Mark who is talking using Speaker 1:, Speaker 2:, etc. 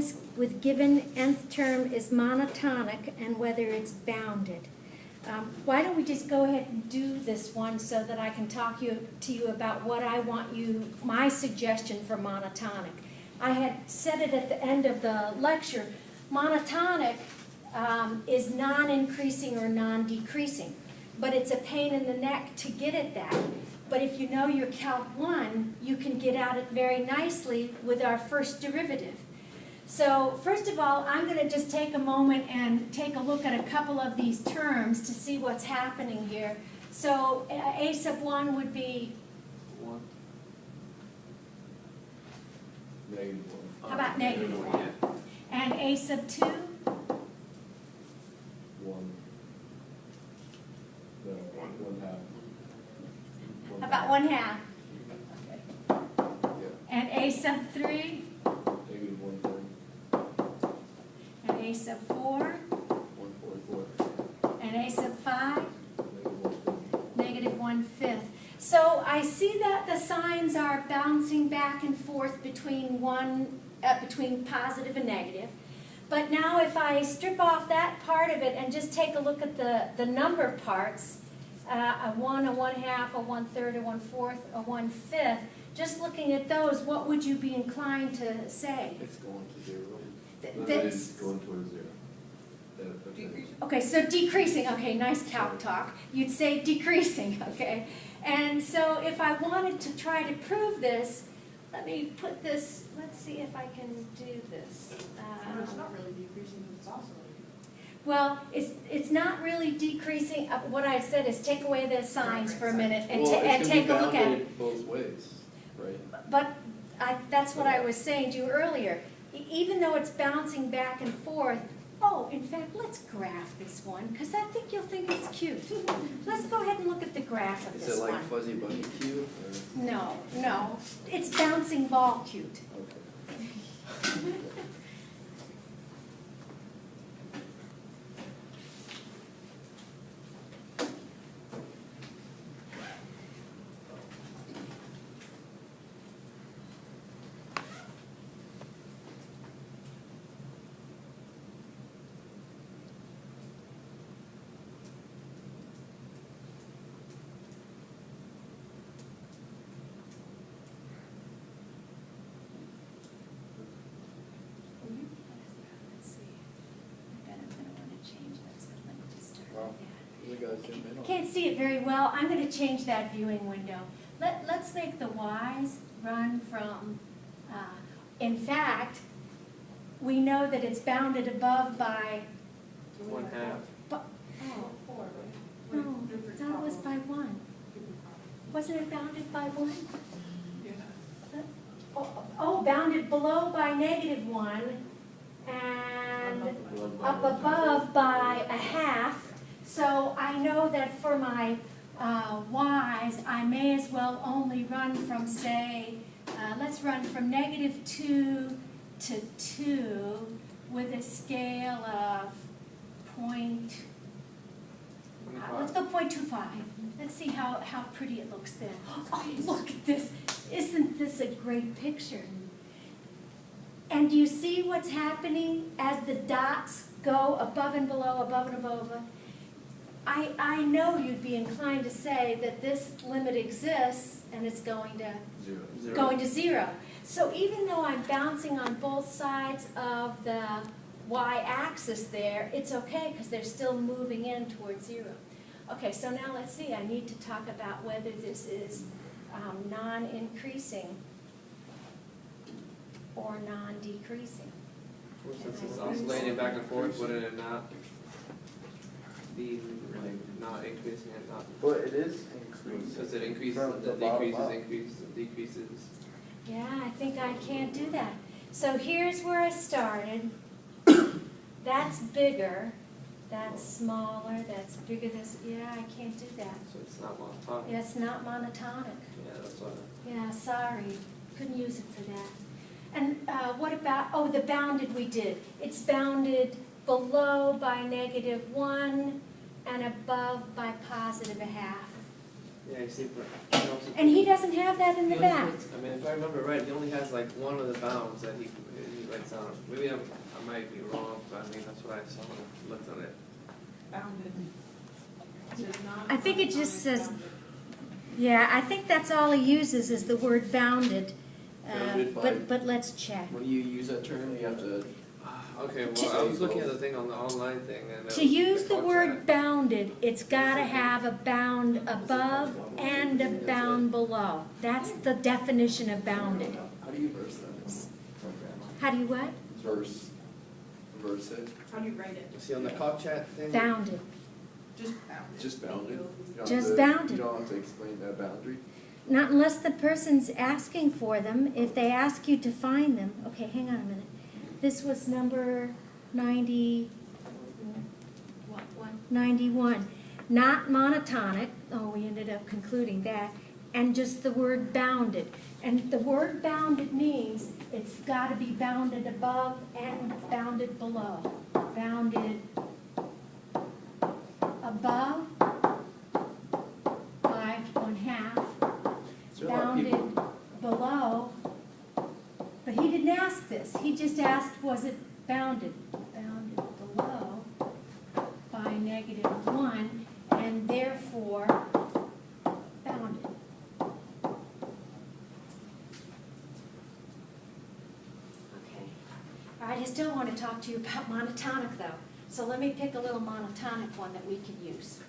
Speaker 1: sequence with given nth term is monotonic and whether it's bounded. Why don't we just go ahead and do this one so that I can talk to you about what I want you, my suggestion for monotonic. I had said it at the end of the lecture. Monotonic is non-increasing or non-decreasing, but it's a pain in the neck to get at that. But if you know your Calc 1, you can get at it very nicely with our first derivative. So first of all, I'm going to just take a moment and take a look at a couple of these terms to see what's happening here. So a sub 1 would be
Speaker 2: 1.
Speaker 3: Negative 1.
Speaker 1: How about negative 1?
Speaker 2: Yeah.
Speaker 1: And a sub 2?
Speaker 3: 1. No, 1 half.
Speaker 1: How about 1/2?
Speaker 3: Yeah.
Speaker 1: And a sub 3?
Speaker 3: Negative 1/3.
Speaker 1: And a sub 4?
Speaker 3: 1/4.
Speaker 1: And a sub 5?
Speaker 3: Negative 1/5.
Speaker 1: -1/5. So I see that the signs are bouncing back and forth between between positive and negative. But now if I strip off that part of it and just take a look at the number parts, a 1, a 1/2, a 1/3, a 1/4, a 1/5, just looking at those, what would you be inclined to say?
Speaker 3: It's going to 0.
Speaker 1: That's-
Speaker 3: It's going towards 0.
Speaker 2: Decreasing.
Speaker 1: Okay, so decreasing, okay, nice calc talk. You'd say decreasing, okay? And so if I wanted to try to prove this, let me put this, let's see if I can do this.
Speaker 4: No, it's not really decreasing, it's oscillating.
Speaker 1: Well, it's not really decreasing. What I said is take away the signs for a minute and,
Speaker 3: Well,
Speaker 1: and
Speaker 3: it's
Speaker 1: take a
Speaker 3: gonna be
Speaker 1: look at it.
Speaker 3: bounded both ways, right?
Speaker 1: But that's what I was saying to you earlier. Even though it's bouncing back and forth, oh, in fact, let's graph this one, because I think you'll think it's cute. Let's go ahead and look at the graph of
Speaker 3: Is
Speaker 1: this
Speaker 3: it like
Speaker 1: one.
Speaker 3: fuzzy bunny cute? Or?
Speaker 1: No, it's bouncing ball cute.
Speaker 3: Okay.
Speaker 1: Let's see. I bet I'm going to want to change that, so let me just start
Speaker 3: Wow.
Speaker 1: with
Speaker 3: You guys zoom in on
Speaker 1: Can't see it very well. I'm going to change that viewing window. Let's make the y's run from, in fact, we know that it's bounded above by,
Speaker 2: 1/2.
Speaker 1: oh,
Speaker 4: Four, right?
Speaker 1: no, that was by 1. Wasn't it bounded by 1?
Speaker 4: Yeah.
Speaker 1: Oh, bounded below by -1 and up above by 1/2. So I know that for my y's, I may as well only run from, say, let's run from -2 to 2 with a scale of let's go 0.25. Let's see how pretty it looks then. Oh, look at this. Isn't this a great picture? And do you see what's happening as the dots go above and below, above and above? I know you'd be inclined to say that this limit exists and it's going to
Speaker 3: 0.
Speaker 1: going to 0. So even though I'm bouncing on both sides of the y-axis there, it's okay because they're still moving in towards 0. Okay, so now let's see. I need to talk about whether this is non-increasing or non-decreasing.
Speaker 2: Since it's oscillating back and forth, wouldn't it not be like not increasing and not?
Speaker 3: But it is increasing.
Speaker 2: Because it increases,
Speaker 3: From
Speaker 2: and
Speaker 3: the
Speaker 2: then
Speaker 3: bottom
Speaker 2: decreases,
Speaker 3: up.
Speaker 2: increases, and decreases.
Speaker 1: Yeah, I think I can't do that. So here's where I started. That's bigger. That's smaller. That's bigger. Yeah, I can't do that.
Speaker 2: So it's not monotonic.
Speaker 1: Yeah, it's not monotonic.
Speaker 2: Yeah, that's why.
Speaker 1: Yeah, sorry. Couldn't use it for that. And what about, oh, the bounded we did. It's bounded below by -1 and above by +1/2.
Speaker 2: Yeah, you see, but he also.
Speaker 1: And he doesn't have that in the
Speaker 2: he only
Speaker 1: back.
Speaker 2: puts- I mean, if I remember right, he only has like one of the bounds that he might sound, maybe I might be wrong, but I think that's what I saw when I looked on it.
Speaker 4: Bounded. It says not
Speaker 1: I think it just
Speaker 4: monotonic,
Speaker 1: says-
Speaker 4: bounded.
Speaker 1: Yeah, I think that's all he uses is the word bounded.
Speaker 3: Bounded by-
Speaker 1: But let's check.
Speaker 3: When you use that term, you have to,
Speaker 2: Okay, well, I was looking at the thing on the online thing and.
Speaker 1: To use the word bounded, it's gotta have a bound above and a bound below. That's the definition of bounded.
Speaker 3: how do you verse that?
Speaker 1: How do you what?
Speaker 3: Verse it,
Speaker 4: How do you write it?
Speaker 2: See on the call chat thing?
Speaker 1: Bounded.
Speaker 4: Just bounded.
Speaker 3: just bounded. You don't
Speaker 1: Just
Speaker 3: have to-
Speaker 1: bounded.
Speaker 3: You don't have to explain that boundary.
Speaker 1: Not unless the person's asking for them. If they ask you to find them, okay, hang on a minute. This was number 91. Not monotonic, oh, we ended up concluding that, and just the word bounded. And the word bounded means it's gotta be bounded above and bounded below. Bounded above by 1/2.
Speaker 3: Is there a lot of people?
Speaker 1: Bounded below, but he didn't ask this, he just asked, was it bounded? Bounded below by -1, and therefore bounded. Okay, all right, I still want to talk to you about monotonic though, so let me pick a little monotonic one that we can use.